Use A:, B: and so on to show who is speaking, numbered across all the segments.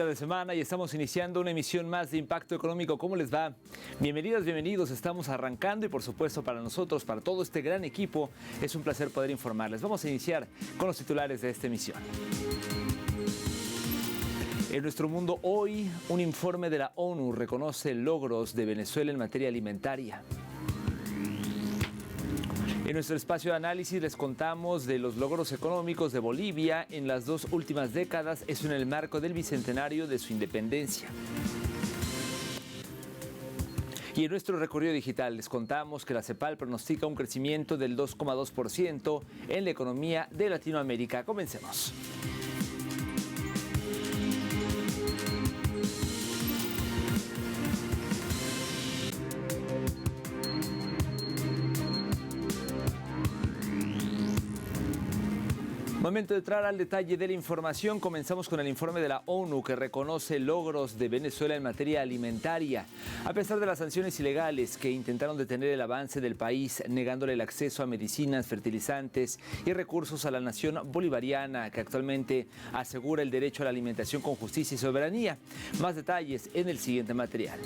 A: Mitad de semana y estamos iniciando una emisión más de Impacto Económico. ¿Cómo les va? Bienvenidas, bienvenidos. Estamos arrancando y por supuesto para nosotros, para todo este gran equipo, es un placer poder informarles. Vamos a iniciar con los titulares de esta emisión. En nuestro mundo hoy, un informe de la ONU reconoce logros de Venezuela en materia alimentaria. En nuestro espacio de análisis les contamos de los logros económicos de Bolivia en las 2 últimas décadas, eso en el marco del bicentenario de su independencia. Y en nuestro recorrido digital les contamos que la CEPAL pronostica un crecimiento del 2,2% en la economía de Latinoamérica. Comencemos. Momento de entrar al detalle de la información. Comenzamos con el informe de la ONU que reconoce logros de Venezuela en materia alimentaria. A pesar de las sanciones ilegales que intentaron detener el avance del país, negándole el acceso a medicinas, fertilizantes y recursos a la nación bolivariana, que actualmente asegura el derecho a la alimentación con justicia y soberanía. Más detalles en el siguiente material.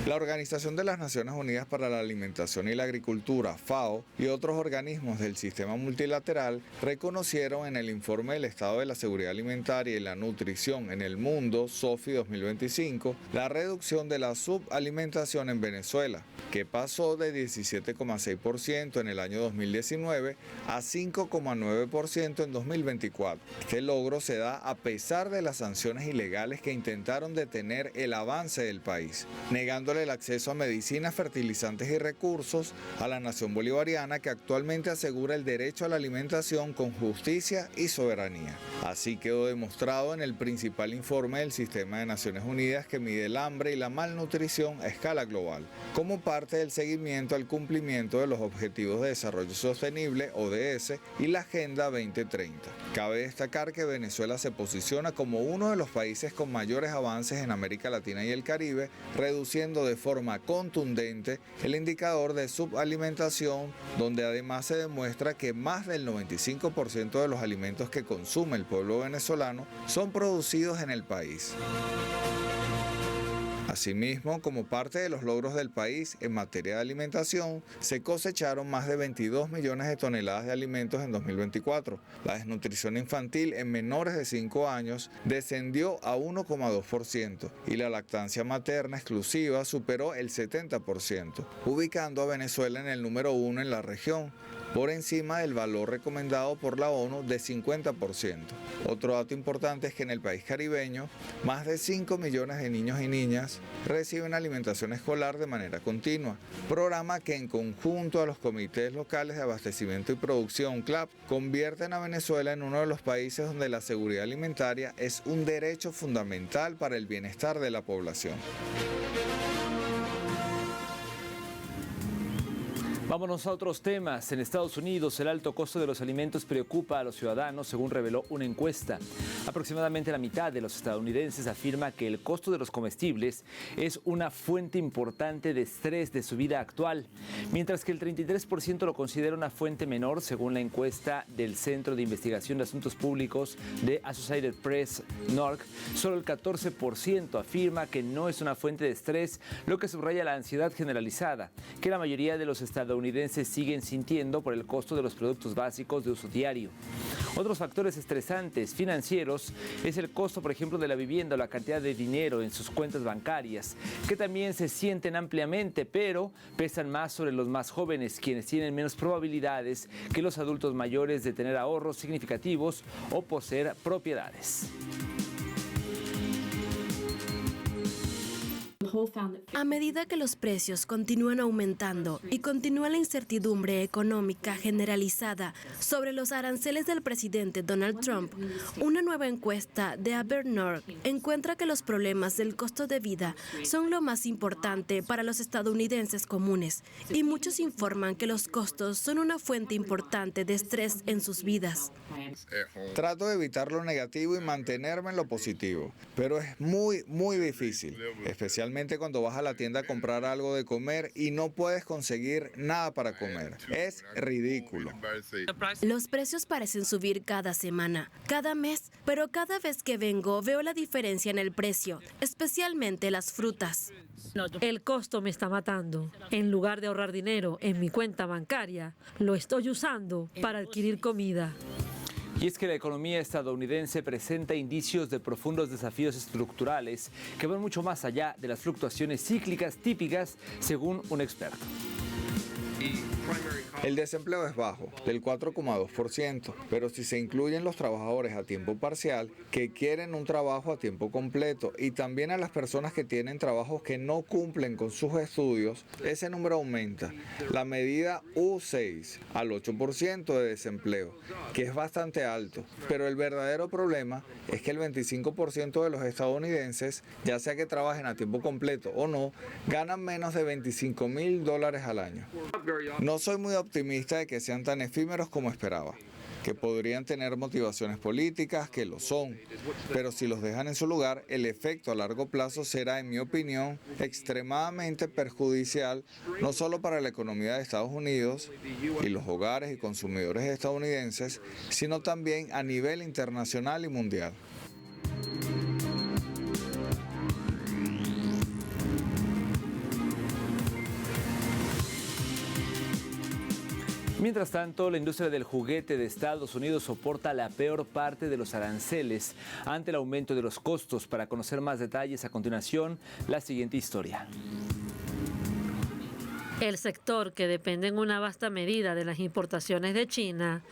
B: La Organización de las Naciones Unidas para la Alimentación y la Agricultura, FAO, y otros organismos del sistema multilateral reconocieron en el informe del Estado de la Seguridad Alimentaria y la Nutrición en el Mundo, SOFI 2025, la reducción de la subalimentación en Venezuela, que pasó de 17,6% en el año 2019 a 5,9% en 2024. Este logro se da a pesar de las sanciones ilegales que intentaron detener el avance del país, negándole el acceso a medicinas, fertilizantes y recursos a la nación bolivariana, que actualmente asegura el derecho a la alimentación con justicia y soberanía. Así quedó demostrado en el principal informe del Sistema de Naciones Unidas que mide el hambre y la malnutrición a escala global, como parte del seguimiento al cumplimiento de los Objetivos de Desarrollo Sostenible, ODS, y la Agenda 2030. Cabe destacar que Venezuela se posiciona como uno de los países con mayores avances en América Latina y el Caribe, reduciendo de forma contundente el indicador de subalimentación, donde además se demuestra que más del 95% de los alimentos que consume el pueblo venezolano son producidos en el país. Asimismo, como parte de los logros del país en materia de alimentación, se cosecharon más de 22 millones de toneladas de alimentos en 2024. La desnutrición infantil en menores de 5 años descendió a 1,2% y la lactancia materna exclusiva superó el 70%, ubicando a Venezuela en el número 1 en la región, por encima del valor recomendado por la ONU de 50%. Otro dato importante es que en el país caribeño, más de 5 millones de niños y niñas reciben alimentación escolar de manera continua, programa que en conjunto a los comités locales de abastecimiento y producción CLAP convierten a Venezuela en uno de los países donde la seguridad alimentaria es un derecho fundamental para el bienestar de la población.
A: Vámonos a otros temas. En Estados Unidos, el alto costo de los alimentos preocupa a los ciudadanos, según reveló una encuesta. Aproximadamente la mitad de los estadounidenses afirma que el costo de los comestibles es una fuente importante de estrés de su vida actual, mientras que el 33% lo considera una fuente menor, según la encuesta del Centro de Investigación de Asuntos Públicos de Associated Press, NORC. Solo el 14% afirma que no es una fuente de estrés, lo que subraya la ansiedad generalizada que la mayoría de los estadounidenses siguen sintiendo por el costo de los productos básicos de uso diario. Otros factores estresantes financieros es el costo, por ejemplo, de la vivienda o la cantidad de dinero en sus cuentas bancarias, que también se sienten ampliamente, pero pesan más sobre los más jóvenes, quienes tienen menos probabilidades que los adultos mayores de tener ahorros significativos o poseer propiedades.
C: A medida que los precios continúan aumentando y continúa la incertidumbre económica generalizada sobre los aranceles del presidente Donald Trump, una nueva encuesta de Abernor encuentra que los problemas del costo de vida son lo más importante para los estadounidenses comunes, y muchos informan que los costos son una fuente importante de estrés en sus vidas.
B: Trato de evitar lo negativo y mantenerme en lo positivo, pero es muy difícil, especialmente especialmente cuando vas a la tienda a comprar algo de comer y no puedes conseguir nada para comer. Es ridículo.
C: Los precios parecen subir cada semana, cada mes, pero cada vez que vengo veo la diferencia en el precio, especialmente las frutas.
D: El costo me está matando. En lugar de ahorrar dinero en mi cuenta bancaria, lo estoy usando para adquirir comida.
A: Y es que la economía estadounidense presenta indicios de profundos desafíos estructurales que van mucho más allá de las fluctuaciones cíclicas típicas, según un experto.
B: El desempleo es bajo, del 4,2%, pero si se incluyen los trabajadores a tiempo parcial que quieren un trabajo a tiempo completo y también a las personas que tienen trabajos que no cumplen con sus estudios, ese número aumenta. La medida U6 al 8% de desempleo, que es bastante alto, pero el verdadero problema es que el 25% de los estadounidenses, ya sea que trabajen a tiempo completo o no, ganan menos de $25,000 al año. No soy muy optimista de que sean tan efímeros como esperaba, que podrían tener motivaciones políticas, que lo son, pero si los dejan en su lugar, el efecto a largo plazo será, en mi opinión, extremadamente perjudicial, no solo para la economía de Estados Unidos y los hogares y consumidores estadounidenses, sino también a nivel internacional y mundial.
A: Mientras tanto, la industria del juguete de Estados Unidos soporta la peor parte de los aranceles ante el aumento de los costos. Para conocer más detalles, a continuación, la siguiente historia.
D: El sector que depende en una vasta medida de las importaciones de China,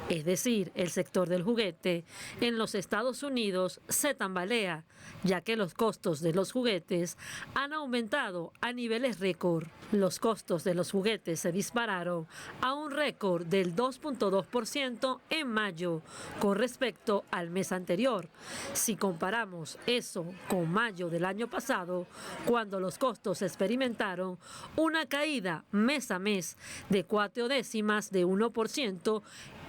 D: es decir, el sector del juguete, en los Estados Unidos se tambalea, ya que los costos de los juguetes han aumentado a niveles récord. Los costos de los juguetes se dispararon a un récord del 2,2% en mayo con respecto al mes anterior. Si comparamos eso con mayo del año pasado, cuando los costos experimentaron una caída mes a mes de 0,4%,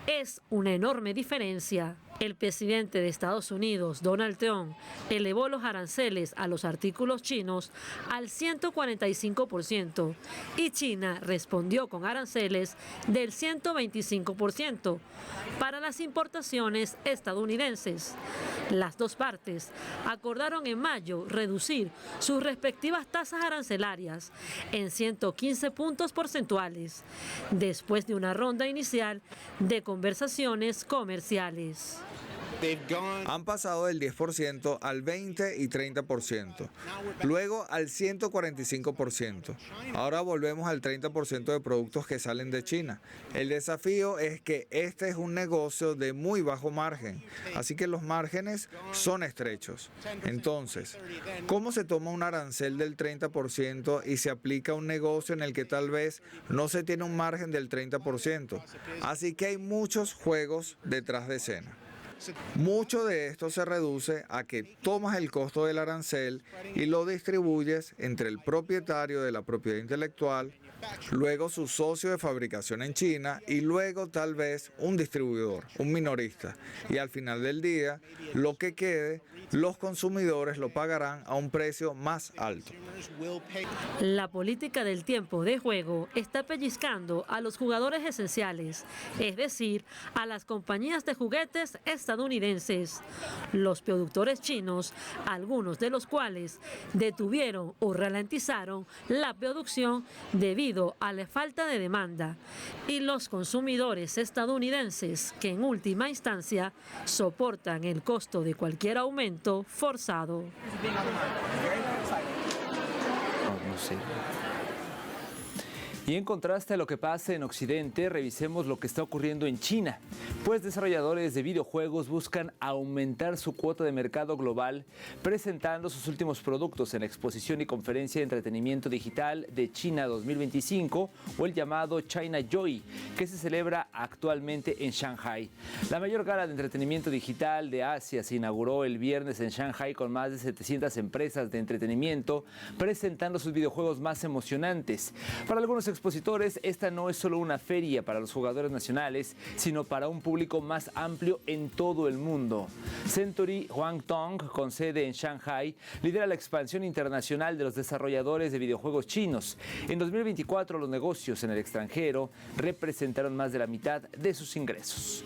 D: es una enorme diferencia. El presidente de Estados Unidos, Donald Trump, elevó los aranceles a los artículos chinos al 145% y China respondió con aranceles del 125% para las importaciones estadounidenses. Las dos partes acordaron en mayo reducir sus respectivas tasas arancelarias en 115 puntos porcentuales, después de una ronda inicial de conversaciones comerciales.
B: Han pasado del 10% al 20 y 30%, luego al 145%. Ahora volvemos al 30% de productos que salen de China. El desafío es que este es un negocio de muy bajo margen, así que los márgenes son estrechos. Entonces, ¿cómo se toma un arancel del 30% y se aplica a un negocio en el que tal vez no se tiene un margen del 30%? Así que hay muchos juegos detrás de escena. Mucho de esto se reduce a que tomas el costo del arancel y lo distribuyes entre el propietario de la propiedad intelectual, luego su socio de fabricación en China y luego tal vez un distribuidor, un minorista. Y al final del día, lo que quede, los consumidores lo pagarán a un precio más alto.
D: La política del tiempo de juego está pellizcando a los jugadores esenciales, es decir, a las compañías de juguetes estadounidenses. Los productores chinos, algunos de los cuales detuvieron o ralentizaron la producción debido a la falta de demanda, y los consumidores estadounidenses que en última instancia soportan el costo de cualquier aumento forzado.
A: Y en contraste a lo que pasa en Occidente, revisemos lo que está ocurriendo en China, pues desarrolladores de videojuegos buscan aumentar su cuota de mercado global presentando sus últimos productos en la exposición y conferencia de entretenimiento digital de China 2025, o el llamado China Joy, que se celebra actualmente en Shanghai. La mayor gala de entretenimiento digital de Asia se inauguró el viernes en Shanghai con más de 700 empresas de entretenimiento presentando sus videojuegos más emocionantes. Para algunos expositores, esta no es solo una feria para los jugadores nacionales, sino para un público más amplio en todo el mundo. Century Huangtong, con sede en Shanghai, lidera la expansión internacional de los desarrolladores de videojuegos chinos. En 2024, los negocios en el extranjero representaron más de la mitad de sus ingresos.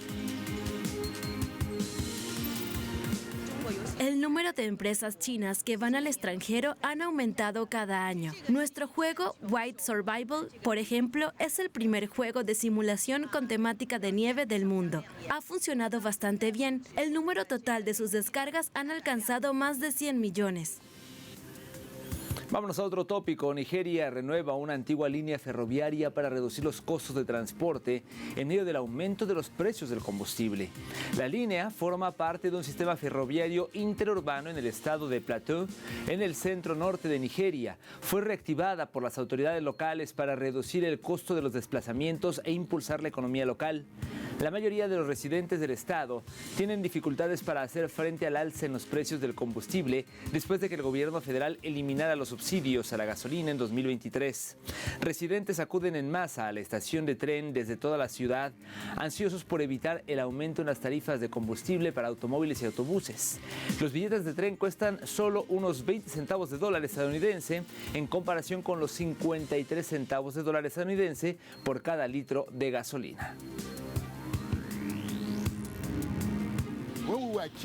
C: El número de empresas chinas que van al extranjero han aumentado cada año. Nuestro juego White Survival, por ejemplo, es el primer juego de simulación con temática de nieve del mundo. Ha funcionado bastante bien. El número total de sus descargas han alcanzado más de 100 millones.
A: Vámonos a otro tópico. Nigeria renueva una antigua línea ferroviaria para reducir los costos de transporte en medio del aumento de los precios del combustible. La línea forma parte de un sistema ferroviario interurbano en el estado de Plateau, en el centro norte de Nigeria. Fue reactivada por las autoridades locales para reducir el costo de los desplazamientos e impulsar la economía local. La mayoría de los residentes del estado tienen dificultades para hacer frente al alza en los precios del combustible después de que el gobierno federal eliminara los subsidios a la gasolina en 2023. Residentes acuden en masa a la estación de tren desde toda la ciudad, ansiosos por evitar el aumento en las tarifas de combustible para automóviles y autobuses. Los billetes de tren cuestan solo unos 20 centavos de dólar estadounidense en comparación con los 53 centavos de dólar estadounidense por cada litro de gasolina.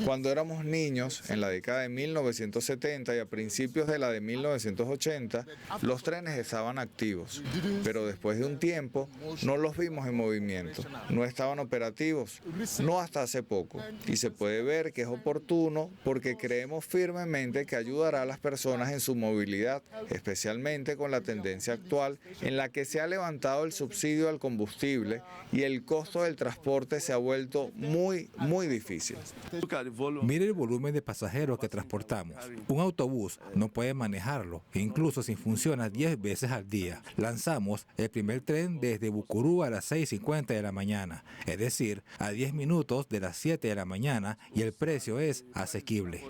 B: Cuando éramos niños, en la década de 1970 y a principios de la de 1980, los trenes estaban activos, pero después de un tiempo no los vimos en movimiento. No estaban operativos, no hasta hace poco. Y se puede ver que es oportuno porque creemos firmemente que ayudará a las personas en su movilidad, especialmente con la tendencia actual en la que se ha levantado el subsidio al combustible y el costo del transporte se ha vuelto muy difícil.
E: Mire el volumen de pasajeros que transportamos. Un autobús no puede manejarlo, incluso si funciona 10 veces al día. Lanzamos el primer tren desde Bukurú a las 6:50 de la mañana, es decir, a 10 minutos de las 7 de la mañana, y el precio es asequible.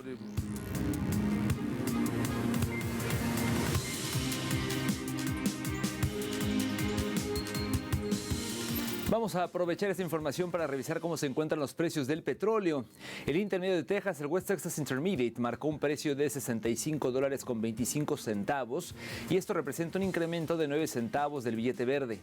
A: Vamos a aprovechar esta información para revisar cómo se encuentran los precios del petróleo. El intermedio de Texas, el West Texas Intermediate, marcó un precio de $65.25 y esto representa un incremento de 9 centavos del billete verde.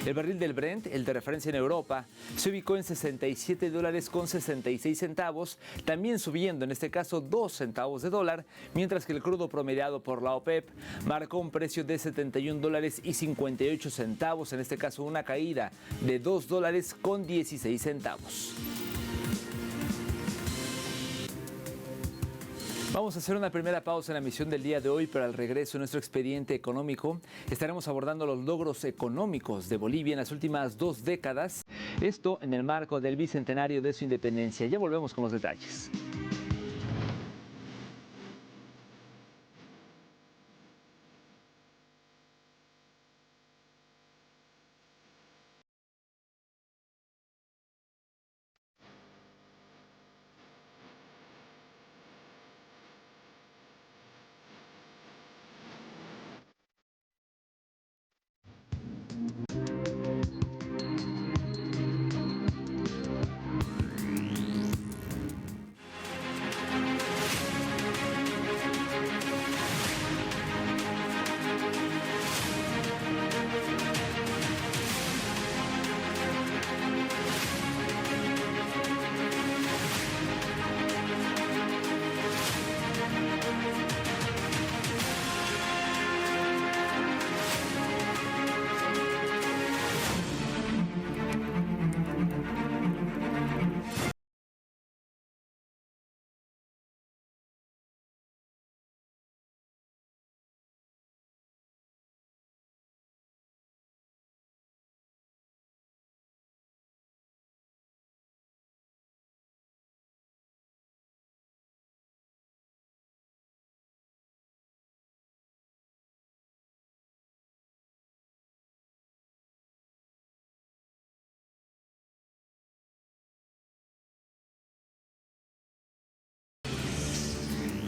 A: El barril del Brent, el de referencia en Europa, se ubicó en $67.66, también subiendo en este caso 2 centavos de dólar, mientras que el crudo promediado por la OPEP marcó un precio de $71.58, en este caso una caída de $2.16. Vamos a hacer una primera pausa en la emisión del día de hoy, pero al regreso de nuestro expediente económico estaremos abordando los logros económicos de Bolivia en las últimas 2 décadas, esto en el marco del bicentenario de su independencia. Ya volvemos con los detalles.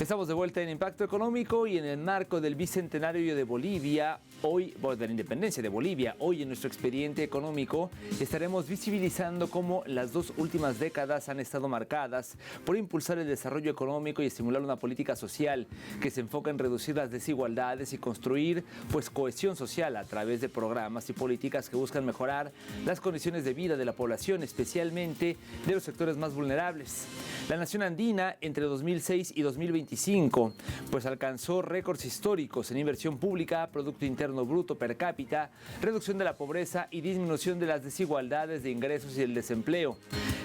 A: Estamos de vuelta en Impacto Económico y en el marco del bicentenario de Bolivia, de la independencia de Bolivia, hoy en nuestro expediente económico estaremos visibilizando cómo las 2 últimas décadas han estado marcadas por impulsar el desarrollo económico y estimular una política social que se enfoca en reducir las desigualdades y construir cohesión social a través de programas y políticas que buscan mejorar las condiciones de vida de la población, especialmente de los sectores más vulnerables. La nación andina entre 2006 y 2025 alcanzó récords históricos en inversión pública, Producto Interno Bruto per cápita, reducción de la pobreza y disminución de las desigualdades de ingresos y el desempleo.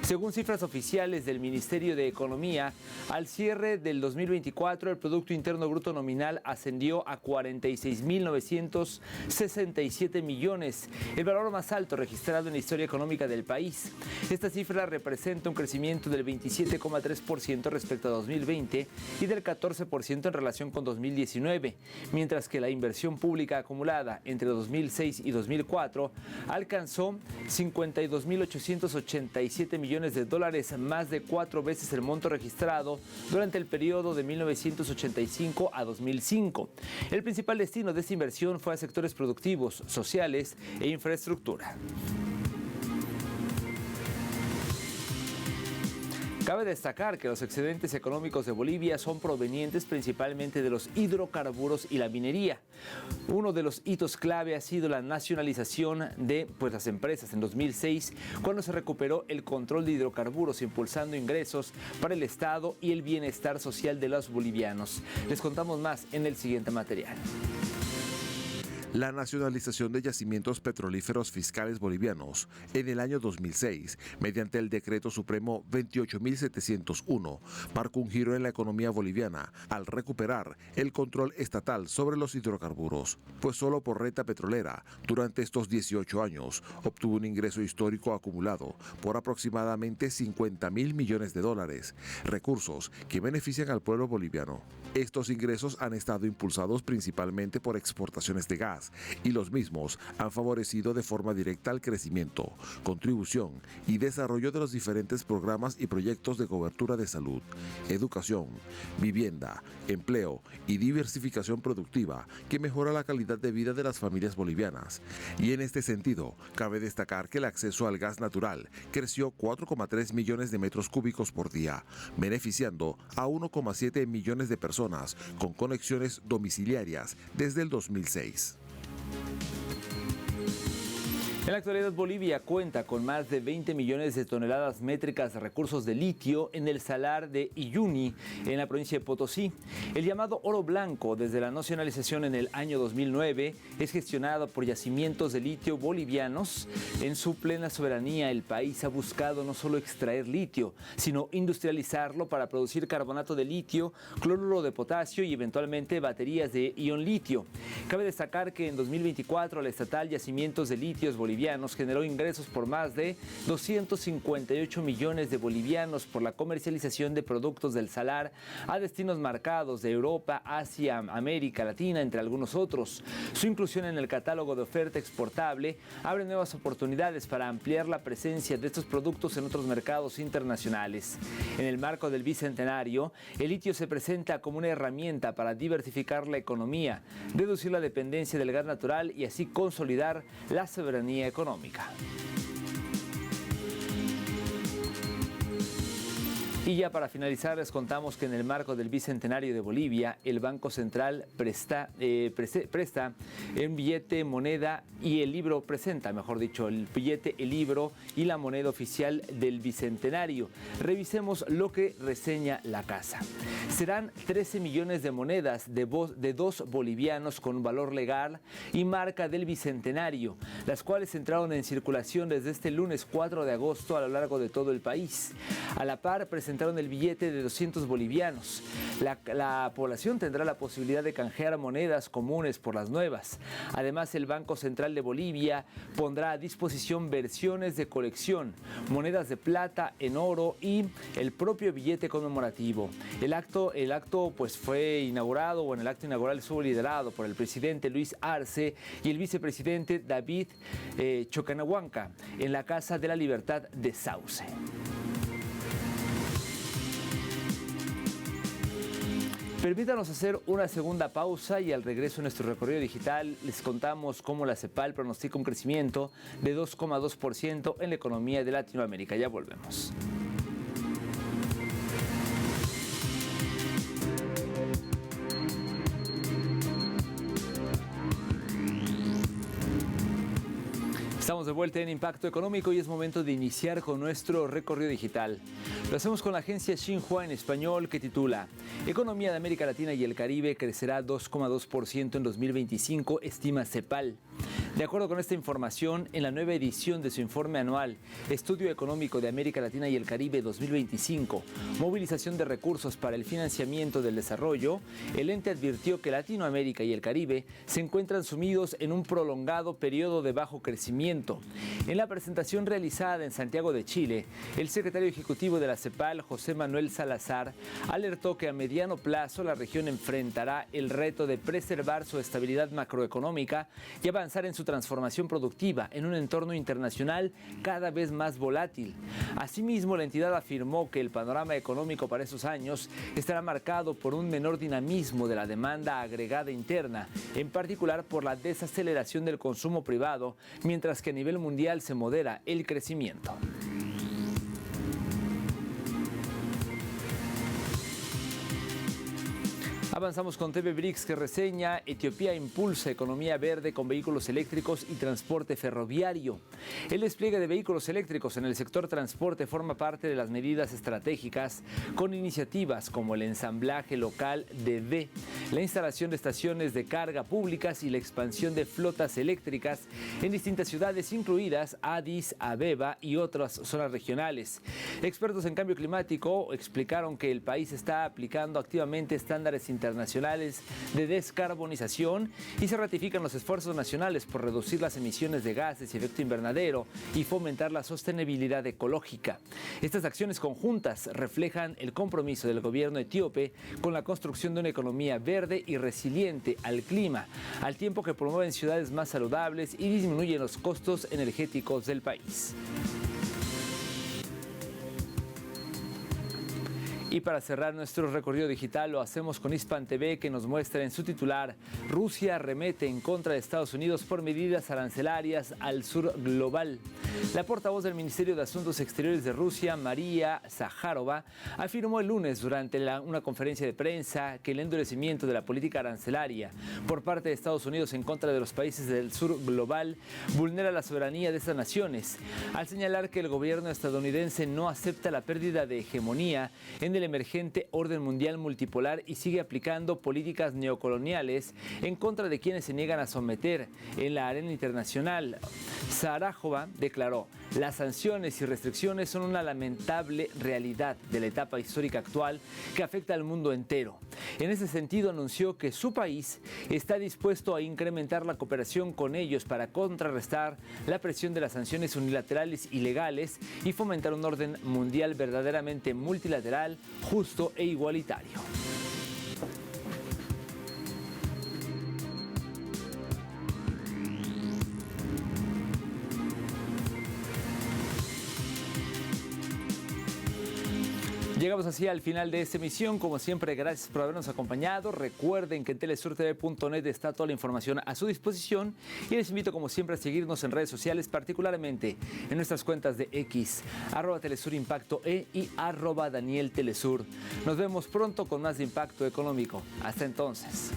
A: Según cifras oficiales del Ministerio de Economía, al cierre del 2024 el Producto Interno Bruto nominal ascendió a 46.967 millones, el valor más alto registrado en la historia económica del país. Esta cifra representa un crecimiento del 27,3% respecto a 2020 y del 14% en relación con 2019, mientras que la inversión pública acumulada entre 2006 y 2004 alcanzó 52.887 millones de dólares, más de 4 veces el monto registrado durante el periodo de 1985 a 2005. El principal destino de esta inversión fue a sectores productivos, sociales e infraestructura. Cabe destacar que los excedentes económicos de Bolivia son provenientes principalmente de los hidrocarburos y la minería. Uno de los hitos clave ha sido la nacionalización de las empresas en 2006, cuando se recuperó el control de hidrocarburos, impulsando ingresos para el Estado y el bienestar social de los bolivianos. Les contamos más en el siguiente material.
F: La nacionalización de yacimientos petrolíferos fiscales bolivianos en el año 2006, mediante el Decreto Supremo 28.701, marcó un giro en la economía boliviana al recuperar el control estatal sobre los hidrocarburos, pues solo por renta petrolera, durante estos 18 años, obtuvo un ingreso histórico acumulado por aproximadamente 50.000 millones de dólares, recursos que benefician al pueblo boliviano. Estos ingresos han estado impulsados principalmente por exportaciones de gas, y los mismos han favorecido de forma directa el crecimiento, contribución y desarrollo de los diferentes programas y proyectos de cobertura de salud, educación, vivienda, empleo y diversificación productiva que mejora la calidad de vida de las familias bolivianas. Y en este sentido, cabe destacar que el acceso al gas natural creció 4,3 millones de metros cúbicos por día, beneficiando a 1,7 millones de personas con conexiones domiciliarias desde el 2006.
A: En la actualidad, Bolivia cuenta con más de 20 millones de toneladas métricas de recursos de litio en el salar de Uyuni, en la provincia de Potosí. El llamado oro blanco, desde la nacionalización en el año 2009, es gestionado por yacimientos de litio bolivianos. En su plena soberanía, el país ha buscado no solo extraer litio, sino industrializarlo para producir carbonato de litio, cloruro de potasio y eventualmente baterías de ion litio. Cabe destacar que en 2024 la estatal Yacimientos de Litios Bolivianos generó ingresos por más de 258 millones de bolivianos por la comercialización de productos del salar a destinos marcados de Europa, Asia, América Latina, entre algunos otros. Su inclusión en el catálogo de oferta exportable abre nuevas oportunidades para ampliar la presencia de estos productos en otros mercados internacionales. En el marco del bicentenario, el litio se presenta como una herramienta para diversificar la economía, reducir la dependencia del gas natural y así consolidar la soberanía económica. Y ya para finalizar, les contamos que en el marco del Bicentenario de Bolivia, el Banco Central presta un billete, moneda y el libro, el billete, el libro y la moneda oficial del Bicentenario. Revisemos lo que reseña la casa. Serán 13 millones de monedas de 2 bolivianos con valor legal y marca del Bicentenario, las cuales entraron en circulación desde este lunes 4 de agosto a lo largo de todo el país. A la par, presentaron el billete de 200 bolivianos. La población tendrá la posibilidad de canjear monedas comunes por las nuevas. Además, el Banco Central de Bolivia pondrá a disposición versiones de colección, monedas de plata, en oro y el propio billete conmemorativo. El acto fue inaugurado, el acto inaugural estuvo liderado por el presidente Luis Arce y el vicepresidente David Chocanahuanca en la Casa de la Libertad de Sauce. Permítanos hacer una segunda pausa y al regreso de nuestro recorrido digital les contamos cómo la CEPAL pronostica un crecimiento de 2,2% en la economía de Latinoamérica. Ya volvemos. Estamos de vuelta en Impacto Económico y es momento de iniciar con nuestro recorrido digital. Lo hacemos con la agencia Xinhua en español que titula Economía de América Latina y el Caribe crecerá 2,2% en 2025, estima CEPAL. De acuerdo con esta información, en la nueva edición de su informe anual Estudio Económico de América Latina y el Caribe 2025, movilización de recursos para el financiamiento del desarrollo, el ente advirtió que Latinoamérica y el Caribe se encuentran sumidos en un prolongado periodo de bajo crecimiento. En la presentación realizada en Santiago de Chile, el secretario ejecutivo de la CEPAL, José Manuel Salazar, alertó que a mediano plazo la región enfrentará el reto de preservar su estabilidad macroeconómica y avanzar en su transformación productiva en un entorno internacional cada vez más volátil. Asimismo, la entidad afirmó que el panorama económico para esos años estará marcado por un menor dinamismo de la demanda agregada interna, en particular por la desaceleración del consumo privado, mientras que a nivel mundial se modera el crecimiento. Avanzamos con TV Brix que reseña Etiopía impulsa economía verde con vehículos eléctricos y transporte ferroviario. El despliegue de vehículos eléctricos en el sector transporte forma parte de las medidas estratégicas con iniciativas como el ensamblaje local de la instalación de estaciones de carga públicas y la expansión de flotas eléctricas en distintas ciudades, incluidas Addis Abeba y otras zonas regionales. Expertos en cambio climático explicaron que el país está aplicando activamente estándares internacionales de descarbonización y se ratifican los esfuerzos nacionales por reducir las emisiones de gases y efecto invernadero y fomentar la sostenibilidad ecológica. Estas acciones conjuntas reflejan el compromiso del gobierno etíope con la construcción de una economía verde y resiliente al clima, al tiempo que promueven ciudades más saludables y disminuyen los costos energéticos del país. Y para cerrar nuestro recorrido digital lo hacemos con Hispan TV, que nos muestra en su titular: Rusia arremete en contra de Estados Unidos por medidas arancelarias al sur global. La portavoz del Ministerio de Asuntos Exteriores de Rusia, María Zaharova, afirmó el lunes durante una conferencia de prensa que el endurecimiento de la política arancelaria por parte de Estados Unidos en contra de los países del sur global vulnera la soberanía de estas naciones, al señalar que el gobierno estadounidense no acepta la pérdida de hegemonía en el emergente orden mundial multipolar y sigue aplicando políticas neocoloniales en contra de quienes se niegan a someter en la arena internacional. Zaharova declaró: las sanciones y restricciones son una lamentable realidad de la etapa histórica actual que afecta al mundo entero. En ese sentido, anunció que su país está dispuesto a incrementar la cooperación con ellos para contrarrestar la presión de las sanciones unilaterales ilegales y fomentar un orden mundial verdaderamente multilateral, justo e igualitario. Llegamos así al final de esta emisión. Como siempre, gracias por habernos acompañado. Recuerden que en telesurtv.net está toda la información a su disposición y les invito, como siempre, a seguirnos en redes sociales, particularmente en nuestras cuentas de X, @TelesurImpactoE y @DanielTelesur. Nos vemos pronto con más de Impacto Económico. Hasta entonces.